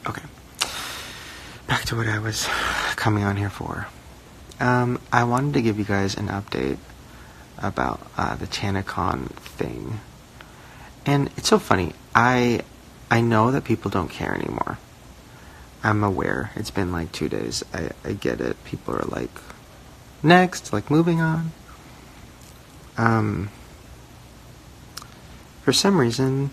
Okay. Back to what I was coming on here for. I wanted to give you guys an update about the TanaCon thing. And it's so funny. I know that people don't care anymore. I'm aware. It's been like 2 days. I get it. People are like, next, like moving on. For some reason,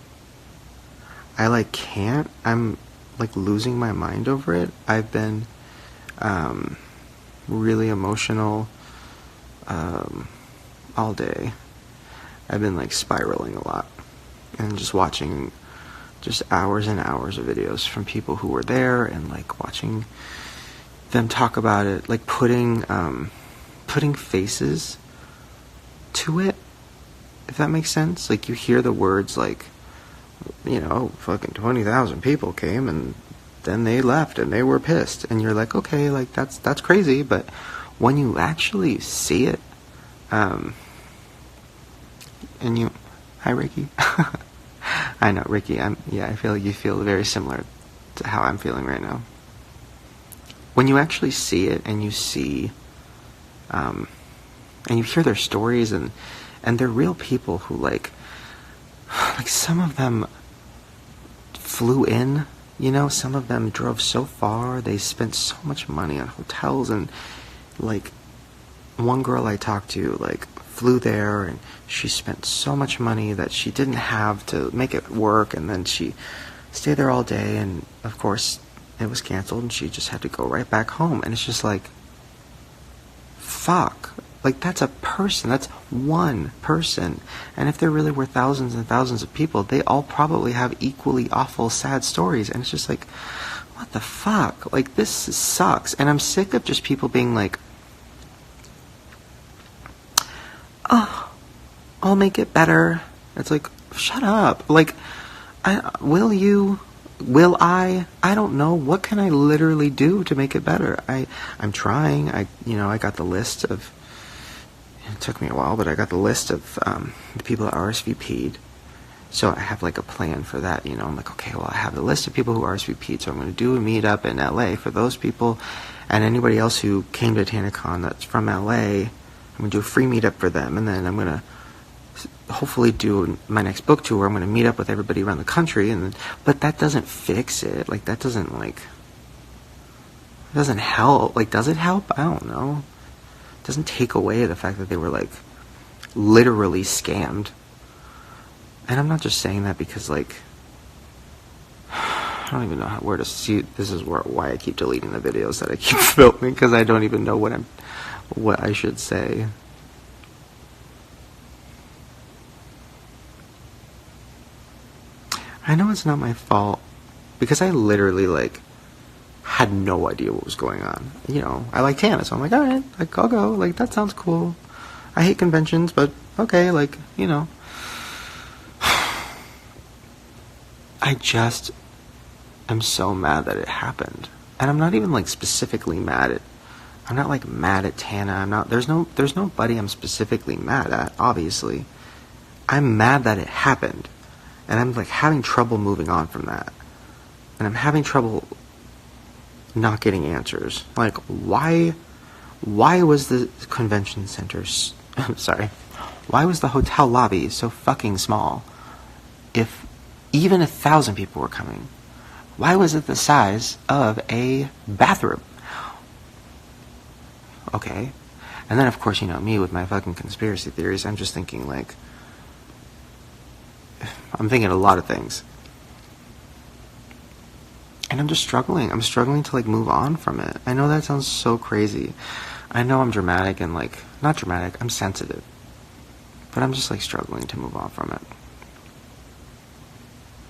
I like can't. I'm like losing my mind over it. I've been really emotional all day. I've been like spiraling a lot and just watching just hours and hours of videos from people who were there and like watching them talk about it, like putting faces to it, if that makes sense. Like you hear the words like, you know, fucking 20,000 people came and then they left and they were pissed, and you're like, okay, like that's crazy. But when you actually see it, and you, hi Ricky. I know, Ricky, I feel like you feel very similar to how I'm feeling right now. When you actually see it and you see, and you hear their stories and they're real people who like some of them flew in, you know, some of them drove so far, they spent so much money on hotels, and like one girl I talked to like flew there and she spent so much money that she didn't have to make it work, and then she stayed there all day, and of course it was canceled and she just had to go right back home. And it's just like, fuck, like that's a person, that's one person, and if there really were thousands and thousands of people, they all probably have equally awful, sad stories. And it's just like, what the fuck, like this sucks. And I'm sick of just people being like, oh, I'll make it better. It's like, shut up. Like, will I don't know. What can I literally do to make it better? I'm trying. I got the list of, it took me a while, but I got the list of the people that RSVP'd. So I have like a plan for that, you know. I'm like, okay, well, I have the list of people who RSVP'd, so I'm going to do a meetup in LA for those people, and anybody else who came to TanaCon that's from LA, I'm going to do a free meetup for them, and then I'm going to hopefully do my next book tour. I'm going to meet up with everybody around the country, but that doesn't fix it. Like, that doesn't, like, it doesn't help. Like, does it help? I don't know. It doesn't take away the fact that they were, like, literally scammed. And I'm not just saying that because, like, I don't even know where to see. This is why I keep deleting the videos that I keep filming, because I don't even know what I should say. I know it's not my fault, because I literally, like, had no idea what was going on. You know, I like Tana, so I'm like, alright, like, I'll go, like, that sounds cool. I hate conventions, but okay, like, you know. I just am so mad that it happened. And I'm not even, like, specifically mad at, I'm not, like, mad at Tana. I'm not, there's nobody I'm specifically mad at, obviously. I'm mad that it happened. And I'm, like, having trouble moving on from that. And I'm having trouble not getting answers. Like, why was the convention center, sorry, why was the hotel lobby so fucking small? If even 1,000 people were coming, why was it the size of a bathroom? Okay. And then, of course, you know, me with my fucking conspiracy theories, I'm just thinking, like, I'm thinking a lot of things. And I'm just struggling. I'm struggling to, like, move on from it. I know that sounds so crazy. I know I'm dramatic and, like, not dramatic, I'm sensitive. But I'm just, like, struggling to move on from it.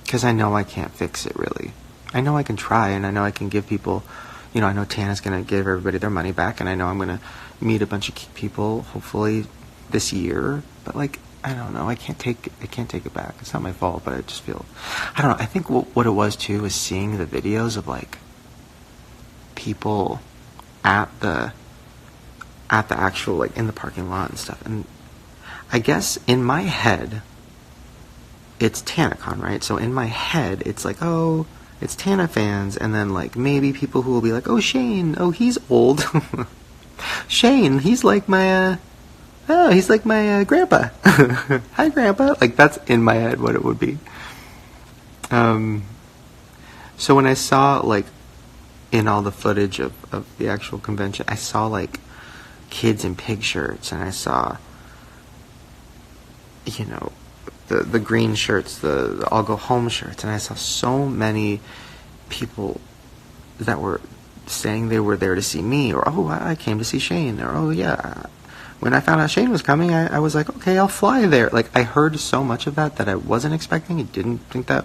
Because I know I can't fix it, really. I know I can try, and I know I can give people, you know, I know Tana's going to give everybody their money back, and I know I'm going to meet a bunch of people, hopefully, this year. But, like, I don't know. I can't take it back. It's not my fault, but I just feel, I don't know. I think what it was, too, is seeing the videos of, like, people at the actual, like, in the parking lot and stuff. And I guess in my head, it's TanaCon, right? So in my head, it's like, oh, it's Tana fans, and then like maybe people who will be like, oh Shane, oh he's old. Shane, he's like my grandpa. Hi grandpa. Like that's in my head what it would be. So when I saw like in all the footage of the actual convention, I saw like kids in pig shirts, and I saw, you know, the green shirts, the I'll go home shirts, and I saw so many people that were saying they were there to see me, or oh I came to see Shane, or oh yeah, when I found out Shane was coming, I was like, okay, I'll fly there. Like I heard so much of that I wasn't expecting. I didn't think that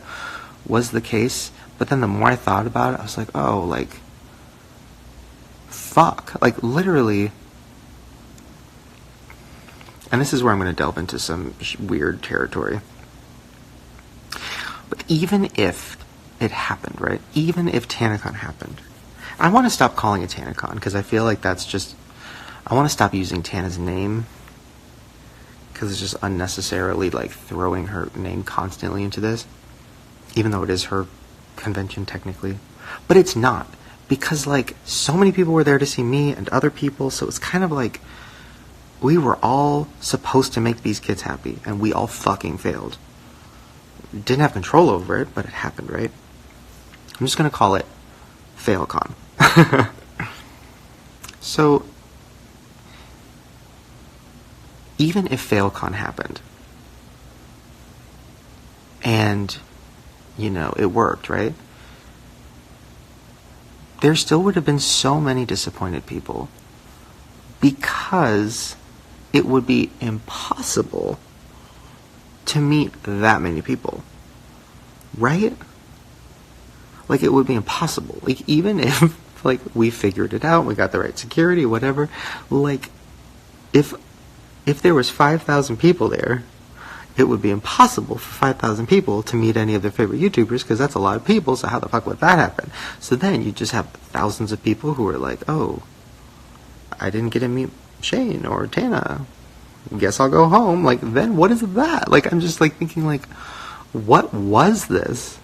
was the case, but then the more I thought about it, I was like, oh, like fuck, like literally. And this is where I'm going to delve into some weird territory. But even if it happened, right? Even if TanaCon happened, I want to stop calling it TanaCon because I feel like that's just, I want to stop using Tana's name because it's just unnecessarily like throwing her name constantly into this, even though it is her convention technically. But it's not, because like so many people were there to see me and other people, so it's kind of like we were all supposed to make these kids happy, and we all fucking failed. Didn't have control over it, but it happened, right? I'm just gonna call it FailCon. So, even if FailCon happened, and, you know, it worked, right? There still would have been so many disappointed people, because it would be impossible to meet that many people, right? Like it would be impossible. Like even if like we figured it out, we got the right security, whatever, like if there was 5,000 people there, it would be impossible for 5,000 people to meet any of their favorite YouTubers, because that's a lot of people, so how the fuck would that happen? So then you just have thousands of people who are like, oh, I didn't get to meet Shane or Tana, guess I'll go home. Like then what is that? Like I'm just like thinking like, what was this?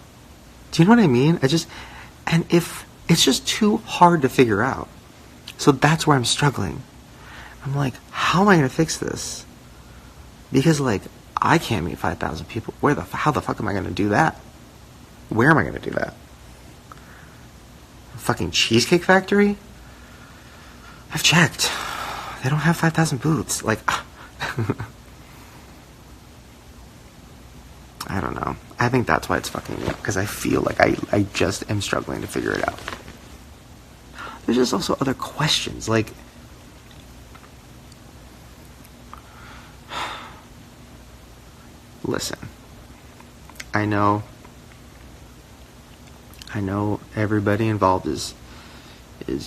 Do you know what I mean? And if it's just too hard to figure out, so that's where I'm struggling. I'm like, how am I going to fix this? Because like I can't meet 5,000 people. How the fuck am I going to do that? Where am I going to do that? A fucking Cheesecake Factory? I've checked. They don't have 5,000 booths. Like, I don't know. I think that's why it's fucking me, because I feel like I just am struggling to figure it out. There's just also other questions, like, listen, I know everybody involved is,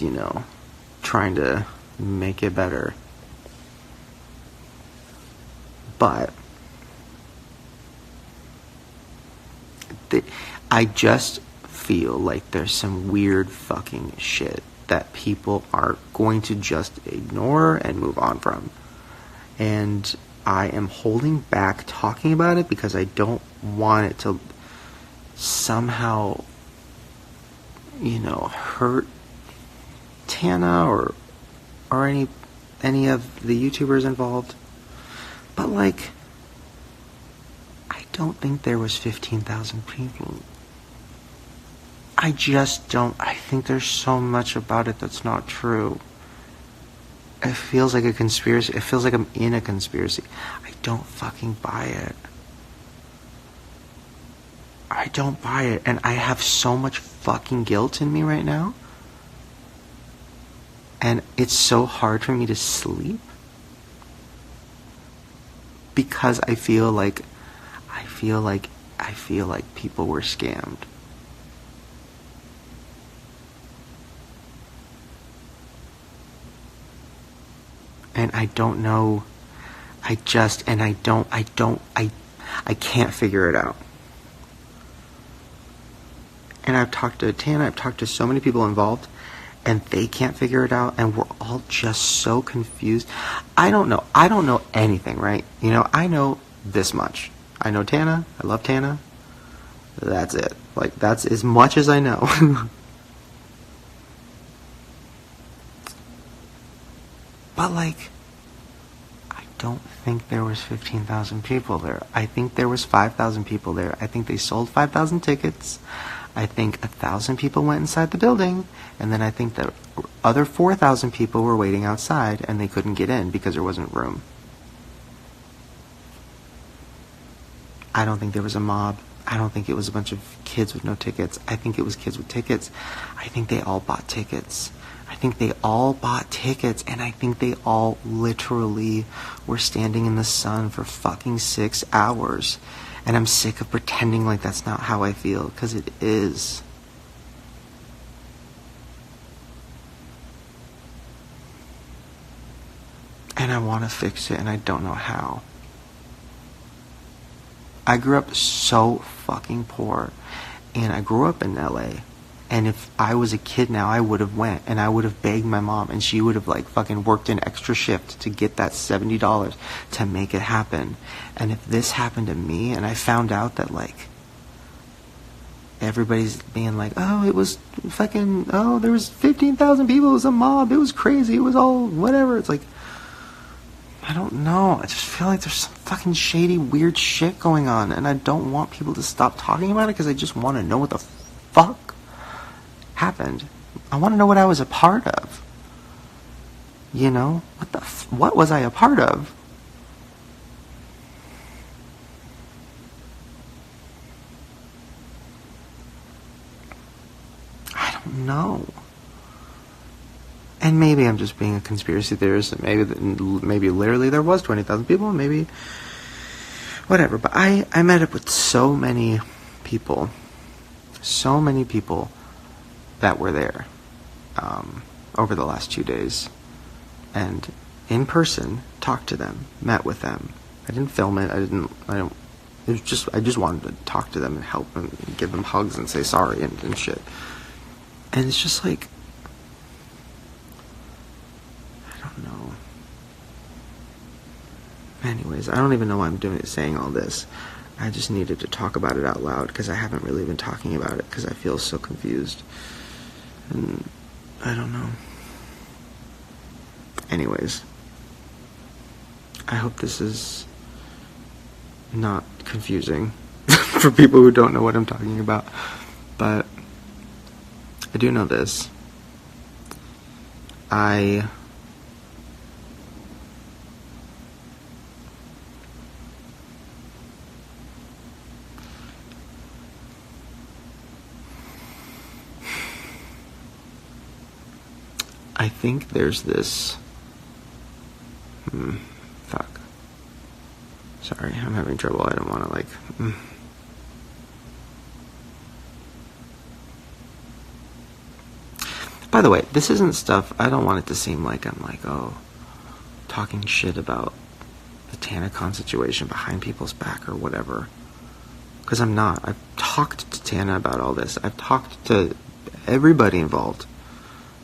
you know, trying to make it better. But I just feel like there's some weird fucking shit that people are going to just ignore and move on from. And I am holding back talking about it because I don't want it to somehow, you know, hurt Tana or any of the YouTubers involved. But like, I don't think there was 15,000 people. I just don't. I think there's so much about it that's not true. It feels like a conspiracy. It feels like I'm in a conspiracy. I don't fucking buy it. I don't buy it. And I have so much fucking guilt in me right now. And it's so hard for me to sleep. Because I feel like people were scammed. And I don't know. I can't figure it out. And I've talked to Tana, I've talked to so many people involved, and they can't figure it out, and we're all just so confused. I don't know anything, right? You know, I know this much. I know Tana, I love Tana, that's it. Like, that's as much as I know. But, like, I don't think there was 15,000 people there. I think there was 5,000 people there. I think they sold 5,000 tickets. I think 1,000 people went inside the building, and then I think the other 4,000 people were waiting outside, and they couldn't get in because there wasn't room. I don't think there was a mob. I don't think it was a bunch of kids with no tickets. I think it was kids with tickets. I think they all bought tickets. I think they all bought tickets, and I think they all literally were standing in the sun for fucking 6 hours. And I'm sick of pretending like that's not how I feel, because it is. And I want to fix it, and I don't know how. I grew up so fucking poor, and I grew up in LA. And if I was a kid now, I would have went, and I would have begged my mom, and she would have like fucking worked an extra shift to get that $70 to make it happen. And if this happened to me, and I found out that like everybody's being like, oh, it was fucking, oh, there was 15,000 people, it was a mob, it was crazy, it was all whatever. It's like, I don't know. I just feel like there's some fucking shady, weird shit going on, and I don't want people to stop talking about it because I just want to know what the fuck happened. I want to know what I was a part of. You know? What was I a part of? I don't know. And maybe I'm just being a conspiracy theorist, and maybe literally there was 20,000 people, and maybe whatever. But I met up with so many people that were there over the last 2 days, and in person talked to them, met with them. I didn't film it. I just wanted to talk to them and help them, and give them hugs and say sorry and shit. And it's just like, no. Anyways, I don't even know why I'm saying all this. I just needed to talk about it out loud because I haven't really been talking about it because I feel so confused. And I don't know. Anyways, I hope this is not confusing for people who don't know what I'm talking about. But I do know this. I think there's this... fuck. Sorry, I'm having trouble. I don't want to, like... By the way, this isn't stuff... I don't want it to seem like I'm, like, oh, talking shit about the TanaCon situation behind people's back or whatever. Because I'm not. I've talked to Tana about all this. I've talked to everybody involved.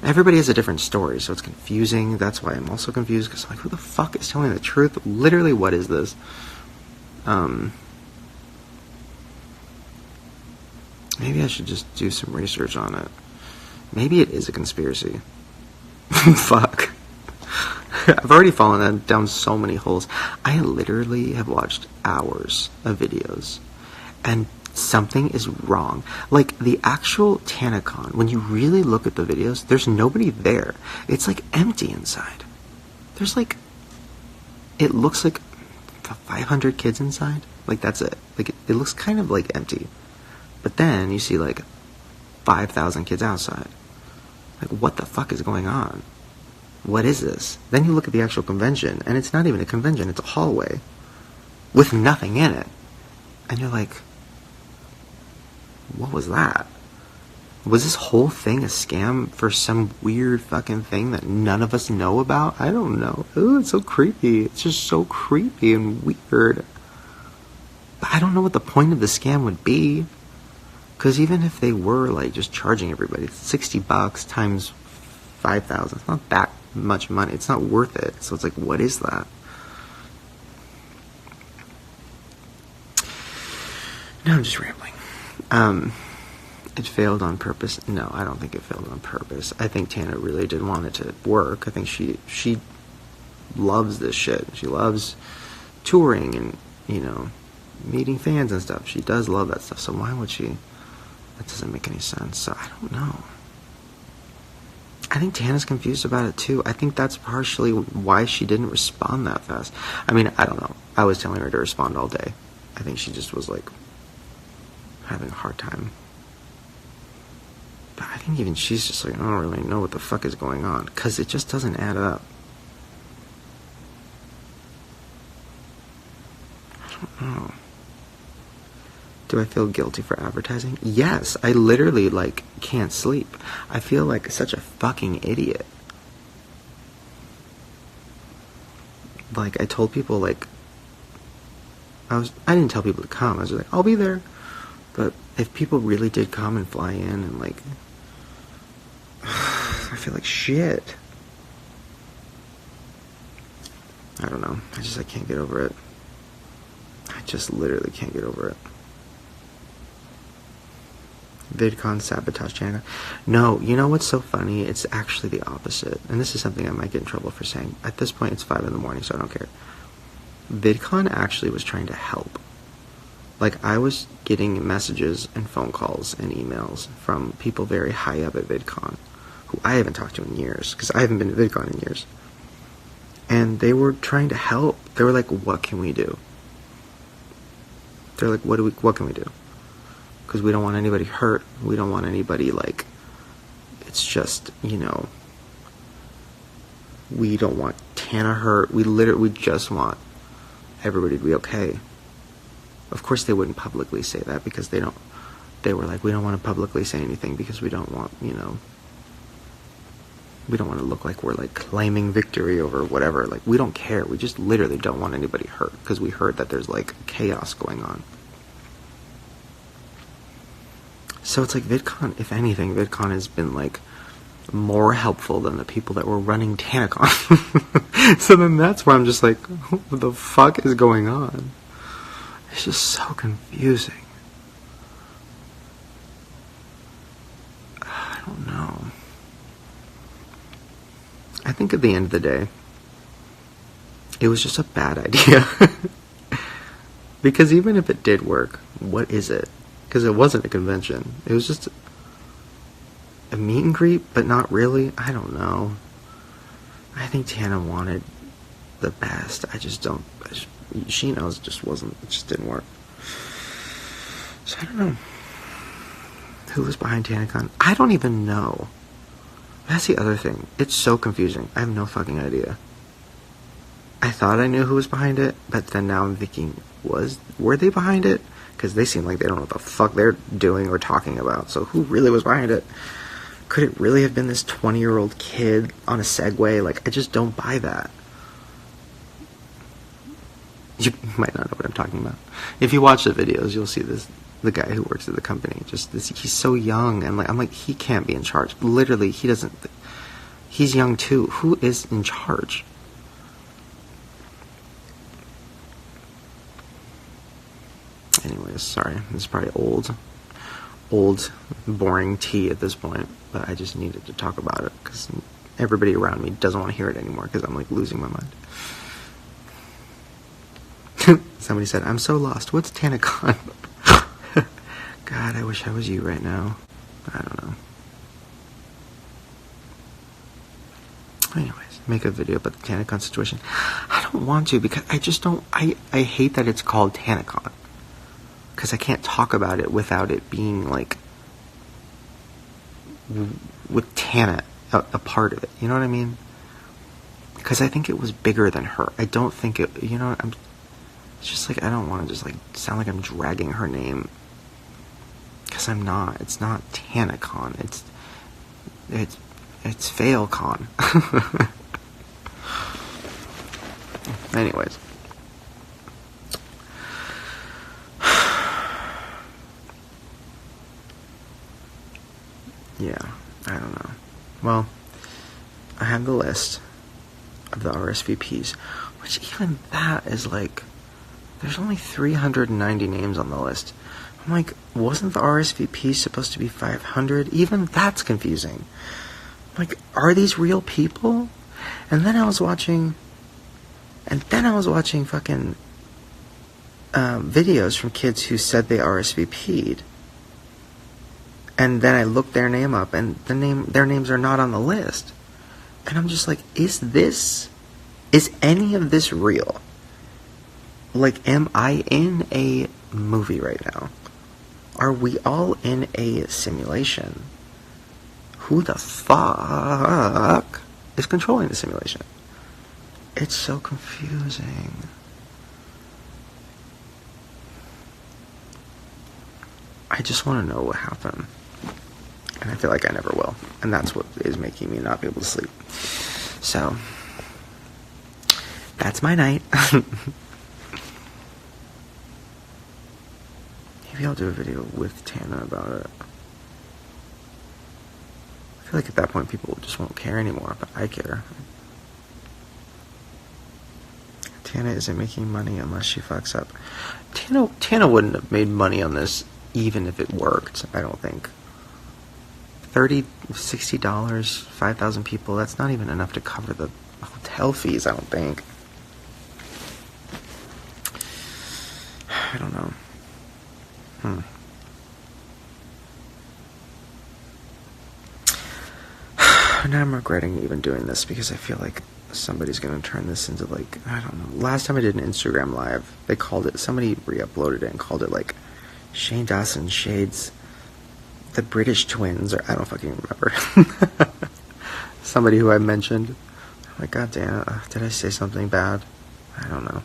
Everybody has a different story, so it's confusing. That's why I'm also confused, because I'm like, who the fuck is telling the truth? Literally, what is this? Maybe I should just do some research on it. Maybe it is a conspiracy. Fuck. I've already fallen down so many holes. I literally have watched hours of videos, and something is wrong. Like, the actual TanaCon, when you really look at the videos, there's nobody there. It's like empty inside. There's like, it looks like 500 kids inside. Like, that's it. Like, it looks kind of like empty. But then you see like 5,000 kids outside. Like, what the fuck is going on? What is this? Then you look at the actual convention, and it's not even a convention, it's a hallway with nothing in it. And you're like, what was that? Was this whole thing a scam for some weird fucking thing that none of us know about? I don't know. Ooh, it's so creepy. It's just so creepy and weird. But I don't know what the point of the scam would be. Because even if they were like just charging everybody $60 times 5,000, it's not that much money. It's not worth it. So it's like, what is that? Now I'm just rambling. It failed on purpose. No, I don't think it failed on purpose. I think Tana really did want it to work. I think she loves this shit. She loves touring and, meeting fans and stuff. She does love that stuff. So why would she? That doesn't make any sense. So I don't know. I think Tana's confused about it too. I think that's partially why she didn't respond that fast. I mean, I don't know. I was telling her to respond all day. I think she just was like having a hard time. But I think even she's just like, I don't really know what the fuck is going on, because it just doesn't add up. I don't know. Do I feel guilty for advertising? Yes, I literally, can't sleep. I feel like such a fucking idiot. I told people, I didn't tell people to come. I was just like, I'll be there. But if people really did come and fly in and, I feel like shit. I don't know. I can't get over it. I just literally can't get over it. VidCon sabotage TanaCon. No, you know what's so funny? It's actually the opposite. And this is something I might get in trouble for saying. At this point, it's 5 a.m, so I don't care. VidCon actually was trying to help. I was getting messages and phone calls and emails from people very high up at VidCon, who I haven't talked to in years, because I haven't been to VidCon in years. And they were trying to help. They were like, what can we do? They're like, what can we do? Because we don't want anybody hurt. We don't want anybody, it's just, we don't want Tana hurt. We just want everybody to be okay. Of course they wouldn't publicly say that, because they were like, we don't want to publicly say anything because we don't want, we don't want to look like we're claiming victory over whatever. We don't care. We just literally don't want anybody hurt, because we heard that there's chaos going on. So it's VidCon, if anything, VidCon has been more helpful than the people that were running TanaCon. So then that's where I'm just like, what the fuck is going on? It's just so confusing. I don't know. I think at the end of the day, it was just a bad idea. Because even if it did work, what is it? Because it wasn't a convention. It was just a meet and greet, but not really. I don't know. I think Tana wanted the best. She knows it just didn't work. So I don't know. Who was behind TanaCon? I don't even know. That's the other thing. It's so confusing. I have no fucking idea. I thought I knew who was behind it, but then now I'm thinking, were they behind it? Because they seem like they don't know what the fuck they're doing or talking about. So who really was behind it? Could it really have been this 20-year-old kid on a Segway? I just don't buy that. You might not know what I'm talking about. If you watch the videos, you'll see the guy who works at the company. He's so young, and I'm like, he can't be in charge. Literally, he doesn't. He's young too. Who is in charge? Anyways, sorry. This is probably old, boring tea at this point, but I just needed to talk about it because everybody around me doesn't want to hear it anymore because I'm losing my mind. Somebody said, I'm so lost. What's TanaCon? God, I wish I was you right now. I don't know. Anyways, make a video about the TanaCon situation. I don't want to, because I just don't. I hate that it's called TanaCon. Because I can't talk about it without it being with Tana a part of it. You know what I mean? Because I think it was bigger than her. I don't think it. It's just I don't want to just sound like I'm dragging her name. Because I'm not. It's not TanaCon. It's FailCon. Anyways. Yeah, I don't know. Well, I have the list of the RSVPs, which even that is there's only 390 names on the list. I'm like, wasn't the RSVP supposed to be 500? Even that's confusing. I'm like, are these real people? And then I was watching fucking videos from kids who said they RSVP'd. And then I looked their name up, and their names are not on the list. And I'm just like, is any of this real? Like, am I in a movie right now? Are we all in a simulation? Who the fuck is controlling the simulation? It's so confusing. I just want to know what happened. And I feel like I never will. And that's what is making me not be able to sleep. So, that's my night. Maybe I'll do a video with Tana about it. I feel like at that point people just won't care anymore, but I care. Tana isn't making money unless she fucks up. Tana wouldn't have made money on this even if it worked, I don't think. $30, $60, 5,000 people, that's not even enough to cover the hotel fees, I don't think. I don't know. Now I'm regretting even doing this because I feel like somebody's going to turn this into, like, I don't know. Last time I did an Instagram live, they called it, somebody re-uploaded it and called it, like, Shane Dawson Shades the British Twins, or I don't fucking remember. Somebody who I mentioned. I'm like, God damn, did I say something bad? I don't know.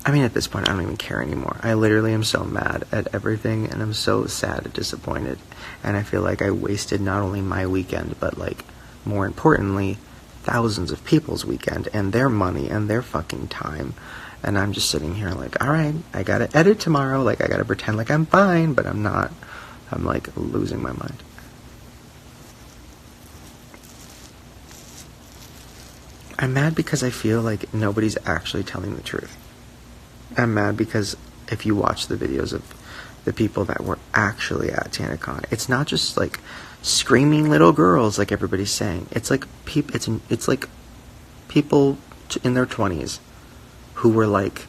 I mean, at this point, I don't even care anymore. I literally am so mad at everything, and I'm so sad and disappointed. And I feel like I wasted not only my weekend, but, like, more importantly, thousands of people's weekend, and their money, and their fucking time. And I'm just sitting here like, alright, I gotta edit tomorrow, like, I gotta pretend like I'm fine, but I'm not. I'm, like, losing my mind. I'm mad because I feel like nobody's actually telling the truth. I'm mad because if you watch the videos of the people that were actually at TanaCon, it's not just, like, screaming little girls like everybody's saying. It's like it's like people in their 20s who were like,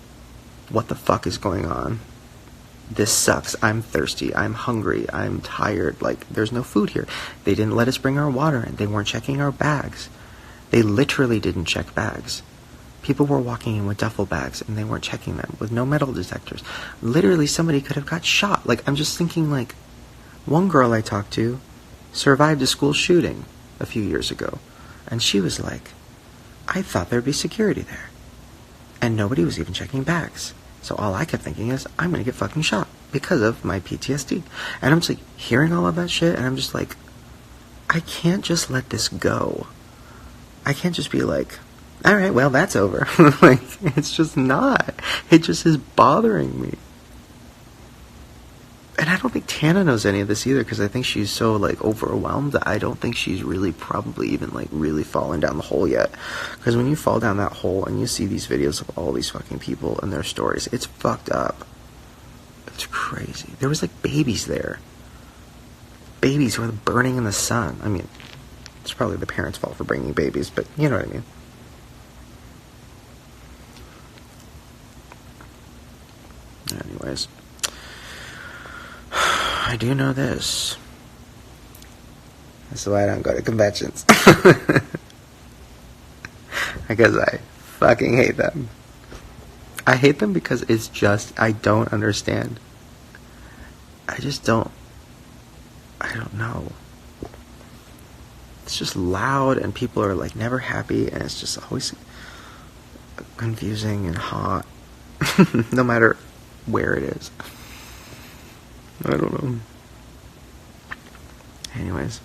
what the fuck is going on? This sucks. I'm thirsty. I'm hungry. I'm tired. Like, there's no food here. They didn't let us bring our water in. They weren't checking our bags. They literally didn't check bags. People were walking in with duffel bags and they weren't checking them with no metal detectors. Literally, somebody could have got shot. Like, I'm just thinking, like, one girl I talked to survived a school shooting a few years ago. And she was like, I thought there'd be security there. And nobody was even checking bags. So all I kept thinking is, I'm gonna get fucking shot because of my PTSD. And I'm just, like, hearing all of that shit, and I'm just like, I can't just let this go. I can't just be like, alright, well, that's over. Like, it's just not. It just is bothering me. And I don't think Tana knows any of this either, because I think she's so, like, overwhelmed that I don't think she's really probably even, like, really fallen down the hole yet. Because when you fall down that hole and you see these videos of all these fucking people and their stories, it's fucked up. It's crazy. There was, like, babies there. Babies who were burning in the sun. I mean, it's probably the parents' fault for bringing babies, but you know what I mean. Anyways. I do know this. That's why I don't go to conventions. Because I fucking hate them. I hate them because it's just, I don't understand. I just don't, I don't know. It's just loud and people are, like, never happy, and it's just always confusing and hot. No matter where it is. I don't know. Anyways.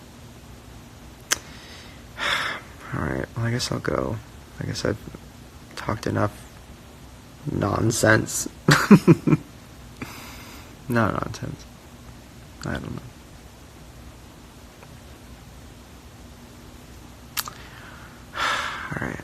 Alright, well, I guess I'll go. I guess I've talked enough nonsense. No nonsense. I don't know. Alright.